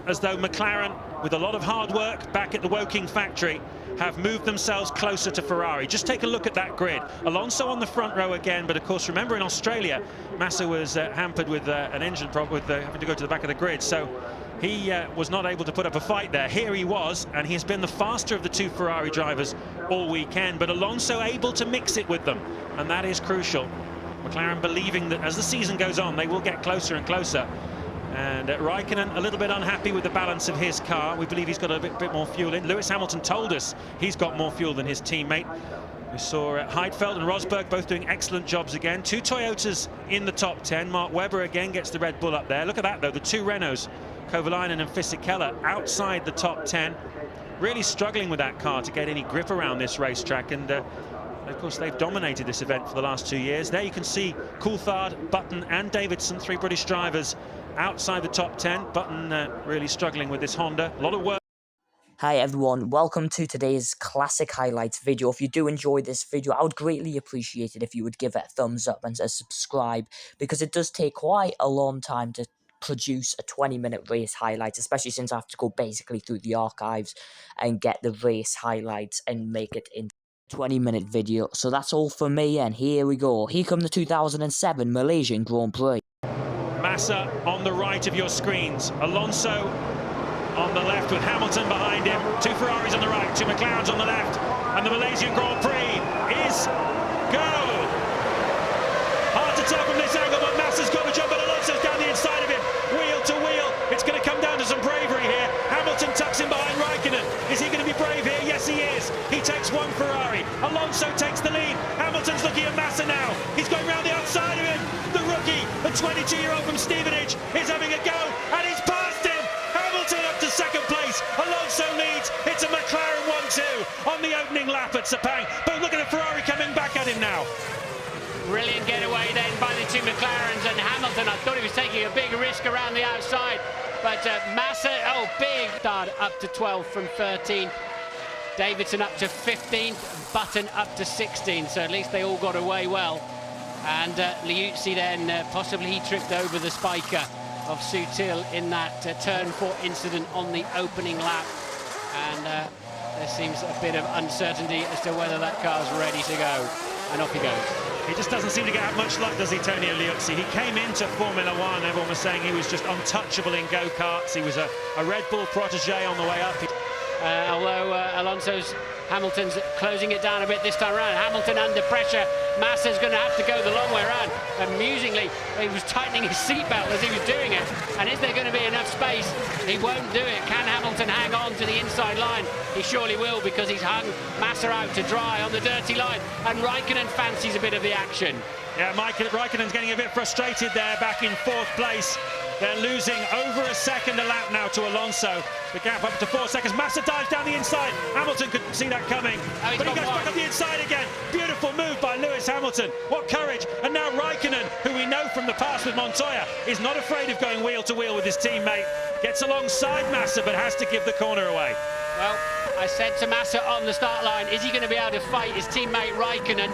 as though McLaren, with a lot of hard work back at the Woking factory, have moved themselves closer to Ferrari. Just take a look at that grid. Alonso on the front row again, but of course, remember in Australia, Massa was hampered with an engine problem, with having to go to the back of the grid, so he was not able to put up a fight there. Here he was, and he's been the faster of the two Ferrari drivers all weekend, but Alonso able to mix it with them, and that is crucial. McLaren believing that as the season goes on, they will get closer and closer. And Raikkonen a little bit unhappy with the balance of his car. We believe he's got a bit more fuel in. Lewis Hamilton told us he's got more fuel than his teammate. We saw Heidfeld and Rosberg both doing excellent jobs again. Two Toyotas in the top 10. Mark Webber again gets the Red Bull up there. Look at that though, the two Renaults, Kovalainen and Fisichella, outside the top 10. Really struggling with that car to get any grip around this racetrack, and of course they've dominated this event for the last 2 years. There you can see Coulthard, Button and Davidson, three British drivers outside the top 10. Button really struggling with this Honda. A lot of work. Hi everyone, welcome to today's classic highlights video. If you do enjoy this video, I would greatly appreciate it if you would give it a thumbs up and a subscribe, because it does take quite a long time to produce a 20-minute race highlight, especially since I have to go basically through the archives and get the race highlights and make it into a 20-minute video. So that's all for me, and here we go. Here come the 2007 Malaysian Grand Prix. Massa on the right of your screens, Alonso on the left with Hamilton behind him, two Ferraris on the right, two McLarens on the left, and the Malaysian Grand Prix is go! Hard to tell from this angle, but Massa's got the job, but Alonso's down the inside of him, wheel to wheel. It's going to come down to some bravery here. Hamilton tucks in behind Raikkonen. Is he going to be brave here? Yes, he is. He takes one Ferrari. Alonso takes the lead. Hamilton's looking at Massa now. He's going round the outside of him. The rookie, the 22-year-old from Stevenage, is having a go, and he's passed him. Hamilton up to second place. Alonso leads. It's a McLaren 1-2 on the opening lap at Sepang. But look at the Ferrari coming back at him now. Brilliant getaway then by the two McLarens, and Hamilton, I thought he was taking a big risk around the outside, but Massa, oh, big start up to 12 from 13. Davidson up to 15th, Button up to 16, so at least they all got away well. And Liuzzi then, possibly he tripped over the spiker of Sutil in that turn 4 incident on the opening lap. And there seems a bit of uncertainty as to whether that car's ready to go. And off he goes. He just doesn't seem to get much luck, does he, Tonio Liuzzi? He came into Formula One, everyone was saying he was just untouchable in go-karts. He was a Red Bull protege on the way up. Although Hamilton's closing it down a bit this time around. Hamilton under pressure. Massa's going to have to go the long way around. Amusingly, he was tightening his seatbelt as he was doing it. And is there going to be enough space? He won't do it. Can Hamilton hang on to the inside line? He surely will, because he's hung Massa out to dry on the dirty line. And Raikkonen fancies a bit of the action. Yeah, Raikkonen's getting a bit frustrated there, back in 4th place. They're losing over a second a lap now to Alonso. The gap up to 4 seconds. Massa dives down the inside. Hamilton could see that coming. Oh, but he goes back up the inside again. Beautiful move by Lewis Hamilton. What courage. And now Raikkonen, who we know from the past with Montoya, is not afraid of going wheel to wheel with his teammate. Gets alongside Massa, but has to give the corner away. Well, I said to Massa on the start line, is he going to be able to fight his teammate Raikkonen?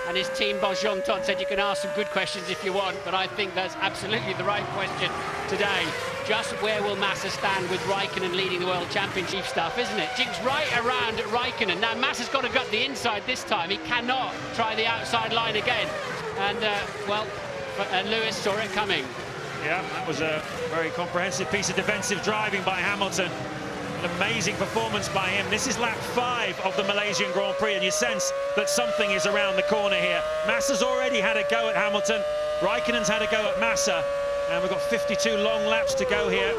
And his team boss Jean Todt said you can ask some good questions if you want, but I think that's absolutely the right question today. Just where will Massa stand with Raikkonen leading the World Championship stuff, isn't it? Jinx right around Raikkonen. Now Massa's got to gut the inside this time. He cannot try the outside line again. And, Lewis saw it coming. Yeah, that was a very comprehensive piece of defensive driving by Hamilton. An amazing performance by him. This is lap 5 of the Malaysian Grand Prix, and you sense that something is around the corner here. Massa's already had a go at Hamilton. Raikkonen's had a go at Massa, and we've got 52 long laps to go here.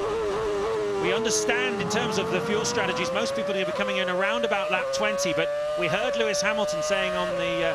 We understand in terms of the fuel strategies, most people are coming in around about lap 20, but we heard Lewis Hamilton saying on the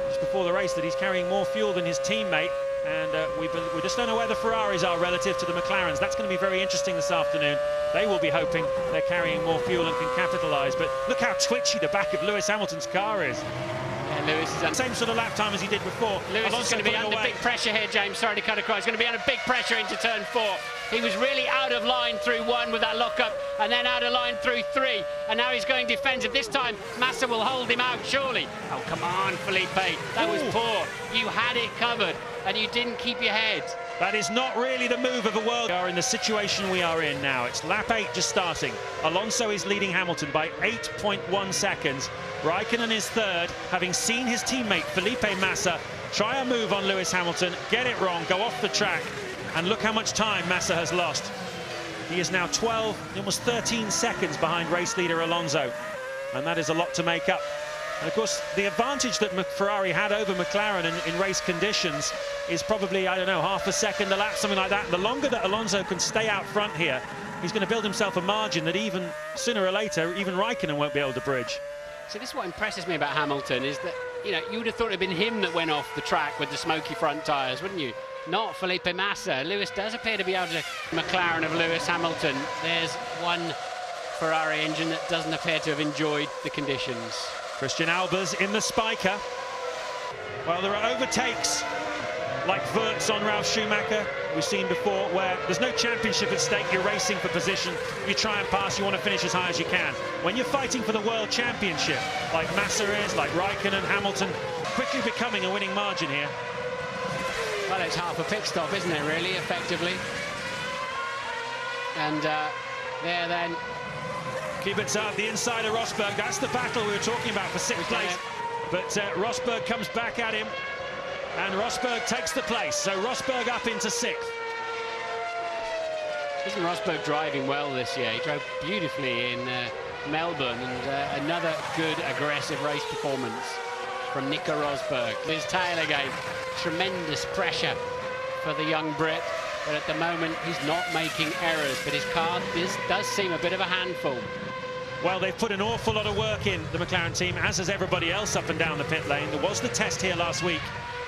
just before the race that he's carrying more fuel than his teammate. And we just don't know where the Ferraris are relative to the McLarens. That's going to be very interesting this afternoon. They will be hoping they're carrying more fuel and can capitalise. But look how twitchy the back of Lewis Hamilton's car is. Yeah, Lewis is same sort of lap time as he did before. Lewis is going to be under big pressure here, James. Sorry to cut across. He's going to be under big pressure into turn 4. He was really out of line through 1 with that lock-up, and then out of line through 3. And now he's going defensive. This time, Massa will hold him out, surely. Oh, come on, Felipe. That was poor. You had it covered, and you didn't keep your head. That is not really the move of a world. We are in the situation we are in now. It's lap 8 just starting. Alonso is leading Hamilton by 8.1 seconds. Raikkonen is third, having seen his teammate Felipe Massa try a move on Lewis Hamilton, get it wrong, go off the track, and look how much time Massa has lost. He is now 12, almost 13 seconds behind race leader Alonso, and that is a lot to make up. And of course, the advantage that Ferrari had over McLaren in race conditions is probably, I don't know, half a second a lap, something like that. And the longer that Alonso can stay out front here, he's going to build himself a margin that even sooner or later, even Raikkonen won't be able to bridge. So this is what impresses me about Hamilton, is that, you know, you would have thought it had been him that went off the track with the smoky front tyres, wouldn't you? Not Felipe Massa. Lewis does appear to be able to... McLaren of Lewis Hamilton. There's one Ferrari engine that doesn't appear to have enjoyed the conditions. Christian Albers in the spiker. Well, there are overtakes like Wurz on Ralf Schumacher, we've seen before, where there's no championship at stake. You're racing for position, you try and pass, you want to finish as high as you can. When you're fighting for the world championship, like Massa is, like Raikkonen, Hamilton, quickly becoming a winning margin here. Well, it's half a pit stop, isn't it, really, effectively? And there then... Kubica, the inside of Rosberg. That's the battle we were talking about for 6th place. But Rosberg comes back at him, and Rosberg takes the place. So Rosberg up into 6th. Isn't Rosberg driving well this year? He drove beautifully in Melbourne, and another good aggressive race performance from Nico Rosberg. His tail again. Tremendous pressure for the young Brit. But at the moment, he's not making errors. But his car does seem a bit of a handful. Well, they've put an awful lot of work in, the McLaren team, as has everybody else up and down the pit lane. There was the test here last week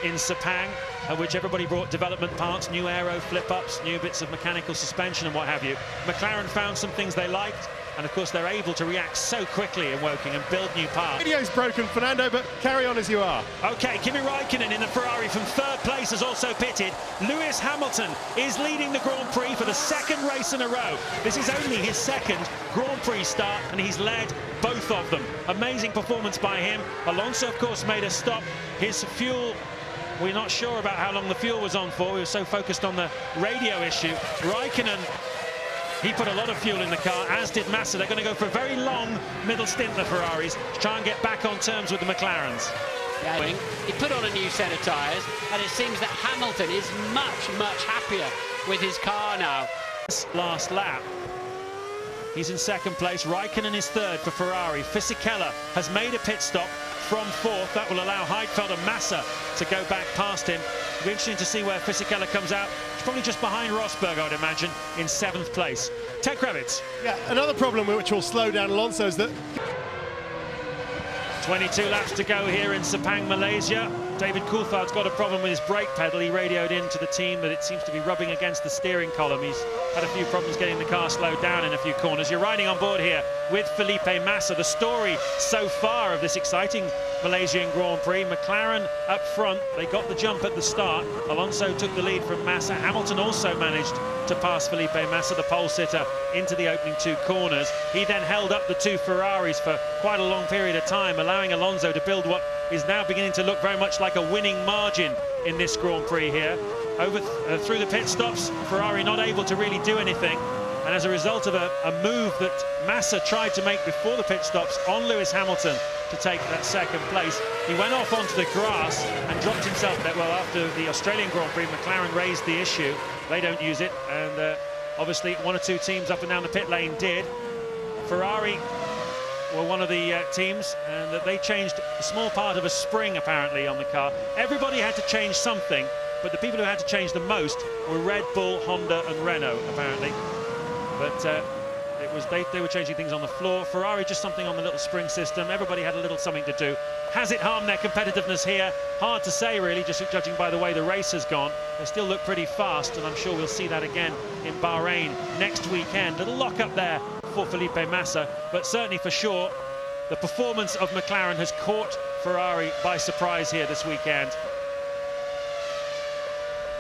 in Sepang, at which everybody brought development parts, new aero flip-ups, new bits of mechanical suspension and what have you. McLaren found some things they liked, and of course they're able to react so quickly in Woking and build new parts. Video's broken, Fernando, but carry on as you are. Okay, Kimi Raikkonen in the Ferrari from 3rd place has also pitted. Lewis Hamilton is leading the Grand Prix for the 2nd race in a row. This is only his 2nd Grand Prix start, and he's led both of them. Amazing performance by him. Alonso, of course, made a stop. His fuel, we're not sure about how long the fuel was on for. We were so focused on the radio issue. Raikkonen, he put a lot of fuel in the car, as did Massa. They're going to go for a very long middle stint, the Ferraris, to try and get back on terms with the McLarens. Yeah, he put on a new set of tyres, and it seems that Hamilton is much, much happier with his car now. Last lap, he's in 2nd place. Raikkonen is 3rd for Ferrari. Fisichella has made a pit stop from 4th. That will allow Heidfeld and Massa to go back past him. It'll be interesting to see where Fisichella comes out. He's probably just behind Rosberg, I would imagine, in 7th place. Ted Kravitz. Yeah, another problem which will slow down Alonso is that 22 laps to go here in Sepang, Malaysia. David Coulthard's got a problem with his brake pedal. He radioed in to the team that it seems to be rubbing against the steering column. He's had a few problems getting the car slowed down in a few corners. You're riding on board here with Felipe Massa. The story so far of this exciting Malaysian Grand Prix. McLaren up front. They got the jump at the start. Alonso took the lead from Massa. Hamilton also managed to pass Felipe Massa, the pole sitter, into the opening 2 corners. He then held up the 2 Ferraris for quite a long period of time, allowing Alonso to build what is now beginning to look very much like a winning margin in this Grand Prix here. Through the pit stops, Ferrari not able to really do anything, and as a result of a move that Massa tried to make before the pit stops on Lewis Hamilton to take that 2nd place, he went off onto the grass and dropped himself. Well, after the Australian Grand Prix, McLaren raised the issue. They don't use it, and obviously 1 or 2 teams up and down the pit lane did. Ferrari were one of the teams, and that they changed a small part of a spring apparently on the car. Everybody had to change something, but the people who had to change the most were Red Bull, Honda and Renault apparently. But they were changing things on the floor. Ferrari just something on the little spring system. Everybody had a little something to do. Has it harmed their competitiveness here? Hard to say really, just judging by the way the race has gone. They still look pretty fast, and I'm sure we'll see that again in Bahrain next weekend. Little lock up there for Felipe Massa, but certainly for sure the performance of McLaren has caught Ferrari by surprise here this weekend.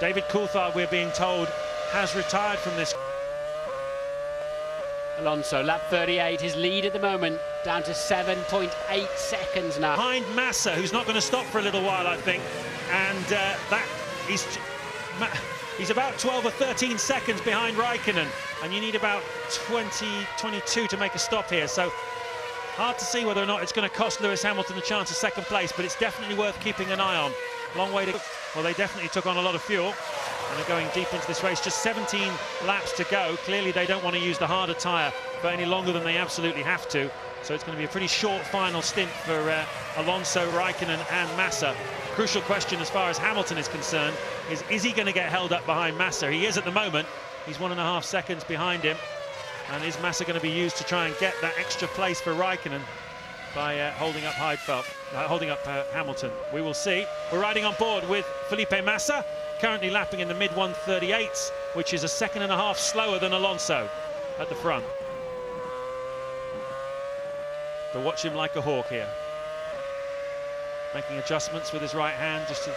David Coulthard, we're being told, has retired from this. Alonso, lap 38, his lead at the moment, down to 7.8 seconds now. Behind Massa, who's not going to stop for a little while, I think. And He's about 12 or 13 seconds behind Raikkonen, and you need about 22 to make a stop here. So hard to see whether or not it's going to cost Lewis Hamilton the chance of second place, but it's definitely worth keeping an eye on. Long way to go. Well, they definitely took on a lot of fuel, and they're going deep into this race. Just 17 laps to go. Clearly, they don't want to use the harder tyre for any longer than they absolutely have to. So it's going to be a pretty short final stint for Alonso, Raikkonen and Massa. Crucial question as far as Hamilton is concerned is he going to get held up behind Massa? He is at the moment. He's 1.5 seconds behind him. And is Massa going to be used to try and get that extra place for Raikkonen by holding up Hamilton? We will see. We're riding on board with Felipe Massa, currently lapping in the mid 1:38s, which is a 1.5 seconds slower than Alonso at the front. But watch him like a hawk here. Making adjustments with his right hand just to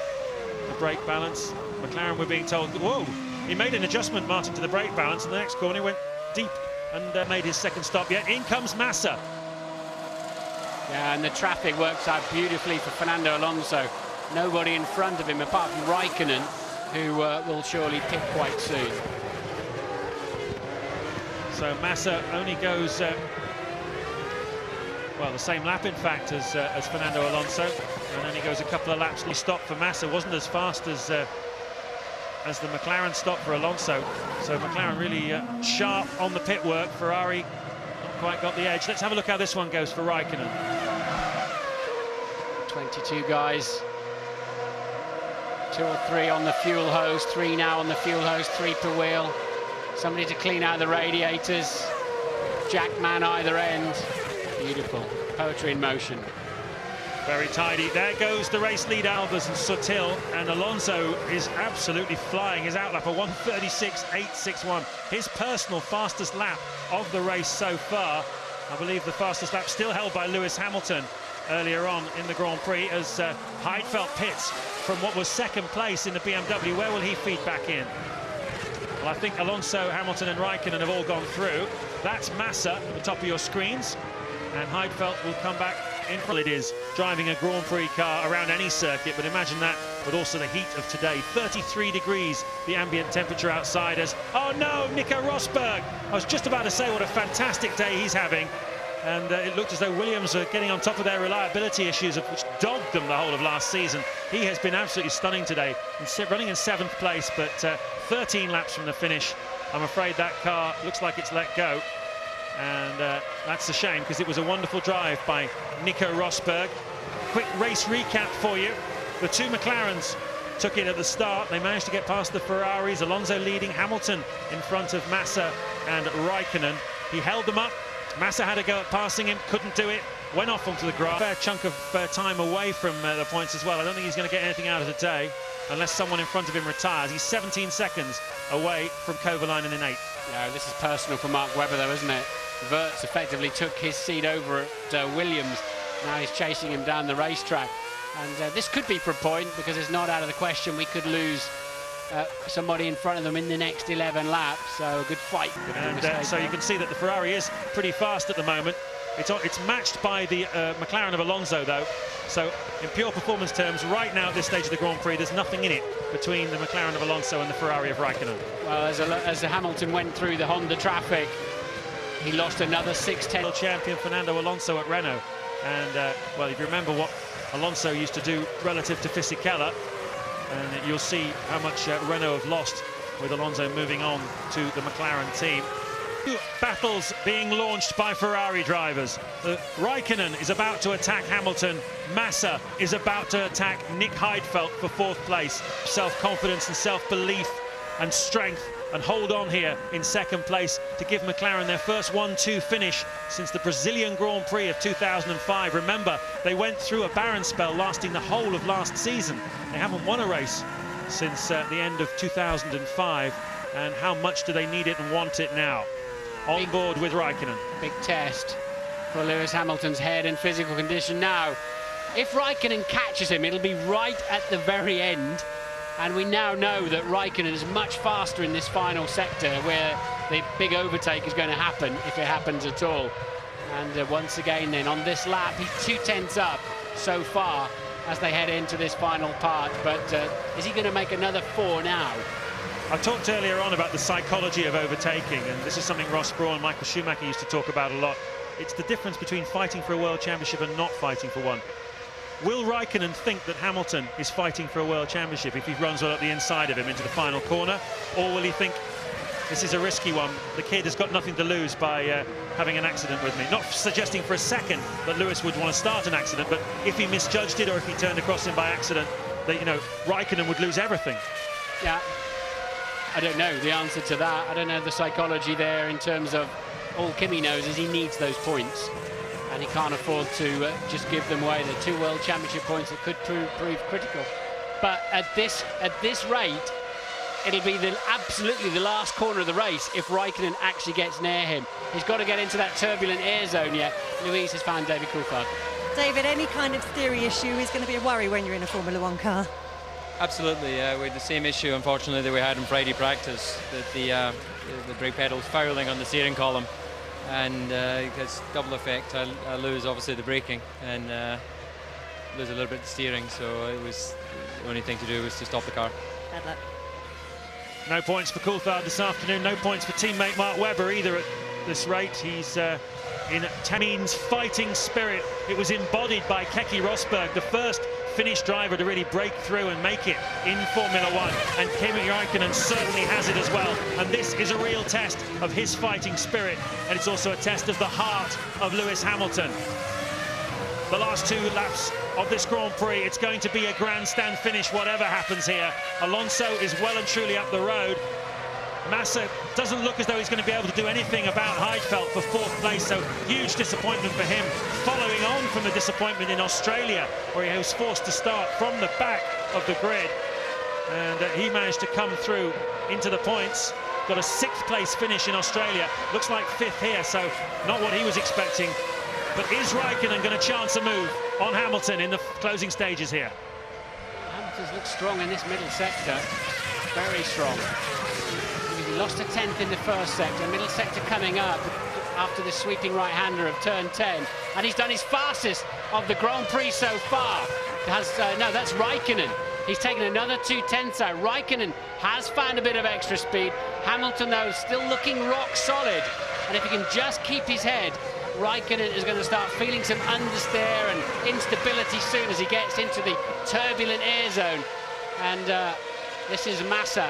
the brake balance. McLaren, we're being told, whoa, he made an adjustment, Martin, to the brake balance, and the next corner he went deep and made his second stop. Yet in comes Massa. Yeah, and the traffic works out beautifully for Fernando Alonso. Nobody in front of him apart from Raikkonen, who will surely pit quite soon. So Massa only goes well, the same lap in fact as Fernando Alonso, and only goes a couple of laps. The stop for Massa wasn't as fast as the McLaren stop for Alonso. So McLaren really sharp on the pit work. Ferrari not quite got the edge. Let's have a look how this one goes for Raikkonen. 22 guys, 2 or 3 on the fuel hose, 3 now on the fuel hose, 3 per wheel. Somebody to clean out the radiators, jackman either end. Beautiful, poetry in motion. Very tidy. There goes the race lead, Albers and Sutil, and Alonso is absolutely flying. His outlap, a 1:36.861, his personal fastest lap of the race so far. I believe the fastest lap still held by Lewis Hamilton earlier on in the Grand Prix as Heidfeld pits from what was second place in the BMW. Where will he feed back in? Well, I think Alonso, Hamilton and Raikkonen have all gone through. That's Massa at the top of your screens, and Heidfeld will come back in front. It is driving a Grand Prix car around any circuit, but imagine that with also the heat of today. 33 degrees, the ambient temperature outside us. Oh no, Nico Rosberg! I was just about to say what a fantastic day he's having, and it looked as though Williams are getting on top of their reliability issues, which dogged them the whole of last season. He has been absolutely stunning today, running in 7th place, but 13 laps from the finish. I'm afraid that car looks like it's let go. And that's a shame, because it was a wonderful drive by Nico Rosberg. Quick race recap for you. The 2 McLarens took it at the start. They managed to get past the Ferraris. Alonso leading, Hamilton in front of Massa and Raikkonen. He held them up. Massa had a go at passing him, couldn't do it. Went off onto the grass. Fair chunk of time away from the points as well. I don't think he's going to get anything out of the day unless someone in front of him retires. He's 17 seconds away from Kovalainen in 8th. Yeah, this is personal for Mark Webber though, isn't it? Wirtz effectively took his seat over at Williams. Now he's chasing him down the racetrack. And this could be for a point, because it's not out of the question we could lose somebody in front of them in the next 11 laps. So a good fight. And so you can see that the Ferrari is pretty fast at the moment. It's matched by the McLaren of Alonso though. So in pure performance terms, right now at this stage of the Grand Prix, there's nothing in it between the McLaren of Alonso and the Ferrari of Raikkonen. Well, as Hamilton went through the Honda traffic, he lost another 6/10. Champion Fernando Alonso at Renault. And well, if you remember what Alonso used to do relative to Fisichella, and you'll see how much Renault have lost with Alonso moving on to the McLaren team. Battles being launched by Ferrari drivers. Raikkonen is about to attack Hamilton. Massa is about to attack Nick Heidfeld for 4th place. Self-confidence and self-belief and strength, and hold on here in 2nd place to give McLaren their first 1-2 finish since the Brazilian Grand Prix of 2005. Remember, they went through a barren spell lasting the whole of last season. They haven't won a race since the end of 2005, and how much do they need it and want it now? On board with Raikkonen. Big test for Lewis Hamilton's head and physical condition now. If Raikkonen catches him, it'll be right at the very end. And we now know that Raikkonen is much faster in this final sector, where the big overtake is going to happen, if it happens at all. And once again then, on this lap, he's 2/10 up so far as they head into this final part. But is he going to make another 4 now? I talked earlier on about the psychology of overtaking, and this is something Ross Brawn and Michael Schumacher used to talk about a lot. It's the difference between fighting for a world championship and not fighting for one. Will Raikkonen think that Hamilton is fighting for a world championship if he runs well up the inside of him into the final corner? Or will he think, this is a risky one, the kid has got nothing to lose by having an accident with me? Not suggesting for a second that Lewis would want to start an accident, but if he misjudged it or if he turned across him by accident, that, you know, Raikkonen would lose everything. Yeah, I don't know the answer to that. I don't know the psychology there in terms of, all Kimi knows is he needs those points, and he can't afford to just give them away. The 2 World Championship points that could prove critical. But at this rate, it'll be absolutely the last corner of the race if Raikkonen actually gets near him. He's got to get into that turbulent air zone yet. Louise has found David Coulthard. David, any kind of steering issue is going to be a worry when you're in a Formula One car. Absolutely, we had the same issue, unfortunately, that we had in Friday practice, that the brake pedal's fouling on the steering column, and it's double effect. I lose, obviously, the braking, and lose a little bit of steering, so it was the only thing to do was to stop the car. Bad luck. No points for Coulthard this afternoon, no points for teammate Mark Webber either at this rate. He's in Tamin's fighting spirit. It was embodied by Keke Rosberg, the first Finnish driver to really break through and make it in Formula One, and Kimi Raikkonen certainly has it as well. And this is a real test of his fighting spirit, and it's also a test of the heart of Lewis Hamilton. The last 2 laps of this Grand Prix, it's going to be a grandstand finish whatever happens here. Alonso is well and truly up the road. Massa doesn't look as though he's going to be able to do anything about Heidfeld for 4th place, so huge disappointment for him, following on from the disappointment in Australia, where he was forced to start from the back of the grid. And he managed to come through into the points, got a 6th place finish in Australia, looks like 5th here, so not what he was expecting. But is Raikkonen going to chance a move on Hamilton in the closing stages here? Hamilton's looked strong in this middle sector, very strong. He lost a 10th in the first sector, middle sector coming up after the sweeping right-hander of turn 10, and he's done his fastest of the Grand Prix so far. No, that's Raikkonen. He's taken another 2 tenths out. Raikkonen has found a bit of extra speed. Hamilton, though, still looking rock solid, and if he can just keep his head, Raikkonen is going to start feeling some understeer and instability soon as he gets into the turbulent air zone. And this is Massa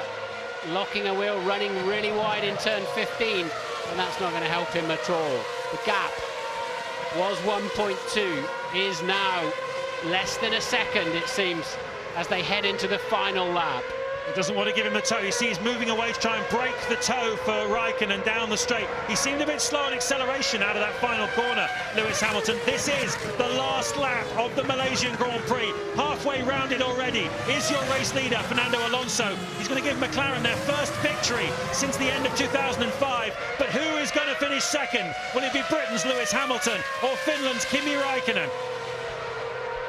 locking a wheel, running really wide in turn 15, and that's not going to help him at all. The gap was 1.2, is now less than a second, it seems, as they head into the final lap. He doesn't want to give him the toe. You see he's moving away to try and break the toe for Raikkonen down the straight. He seemed a bit slow on acceleration out of that final corner, Lewis Hamilton. This is the last lap of the Malaysian Grand Prix. Halfway round it already is your race leader, Fernando Alonso. He's going to give McLaren their first victory since the end of 2005. But who is going to finish second? Will it be Britain's Lewis Hamilton or Finland's Kimi Raikkonen?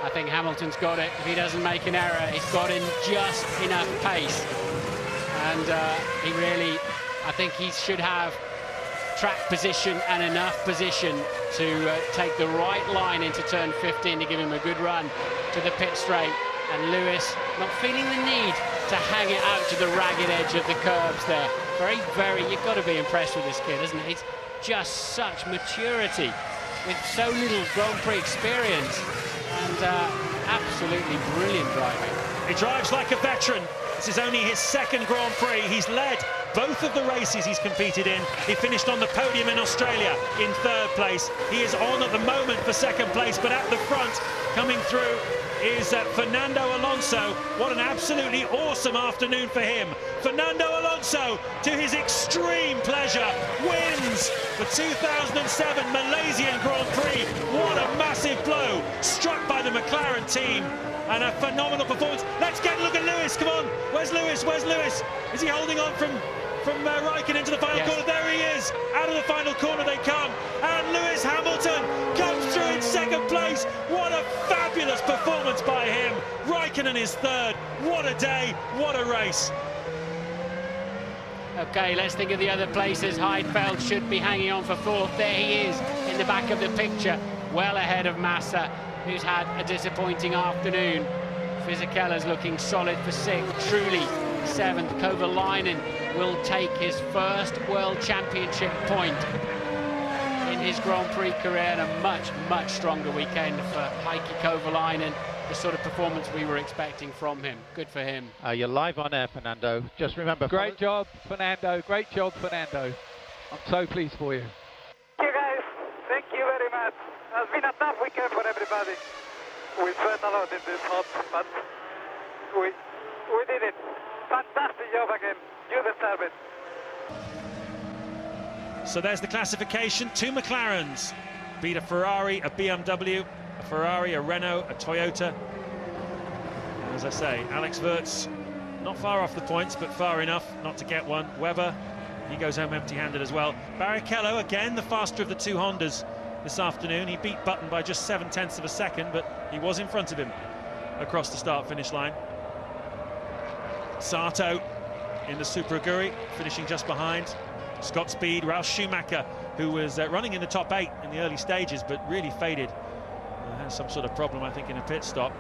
I think Hamilton's got it. If he doesn't make an error, he's got in just enough pace. And he really, I think he should have track position and enough position to take the right line into turn 15 to give him a good run to the pit straight. And Lewis not feeling the need to hang it out to the ragged edge of the curbs there. You've got to be impressed with this kid, isn't it? It's just such maturity with so little Grand Prix experience. And absolutely brilliant driving. He drives like a veteran. This is only his 2nd Grand Prix. He's led both of the races he's competed in. He finished on the podium in Australia in 3rd place. He is on at the moment for 2nd place, but at the front, coming through, is Fernando Alonso. What an absolutely awesome afternoon for him. Fernando Alonso, to his extreme pleasure, wins the 2007 Malaysian Grand Prix. What a massive blow, struck by the McLaren team. And a phenomenal performance. Let's get a look at Lewis, come on. Where's Lewis, where's Lewis? Is he holding on from Raikkonen into the final corner? There he is. Out of the final corner they come. And Lewis Hamilton comes through in 2nd place. What a fabulous performance by him. Raikkonen is 3rd. What a day, what a race. Okay, let's think of the other places. Heidfeld should be hanging on for 4th. There he is in the back of the picture, well ahead of Massa, who's had a disappointing afternoon. Fisichella's looking solid for 6th. Truly 7th. Kovalainen will take his first World Championship point in his Grand Prix career, and a much, much stronger weekend for Heikki Kovalainen. The sort of performance we were expecting from him. Good for him. You're live on air, Fernando. Just remember... Great job, Fernando. Great job, Fernando. I'm so pleased for you. Thank you, guys. Thank you very much. It's been a tough weekend for everybody. We sweat a lot in this hot, but we did it. Fantastic job again. You deserve it. So there's the classification. 2 McLarens beat a Ferrari, a BMW, a Ferrari, a Renault, a Toyota. And as I say, Alex Wurz not far off the points, but far enough not to get one. Webber, he goes home empty-handed as well. Barrichello, again, the faster of the 2 Hondas this afternoon. He beat Button by just 0.7 of a second, but he was in front of him across the start-finish line. Sato in the Super Aguri, finishing just behind. Scott Speed, Ralf Schumacher, who was running in the top 8 in the early stages, but really faded. Has some sort of problem, I think, in a pit stop.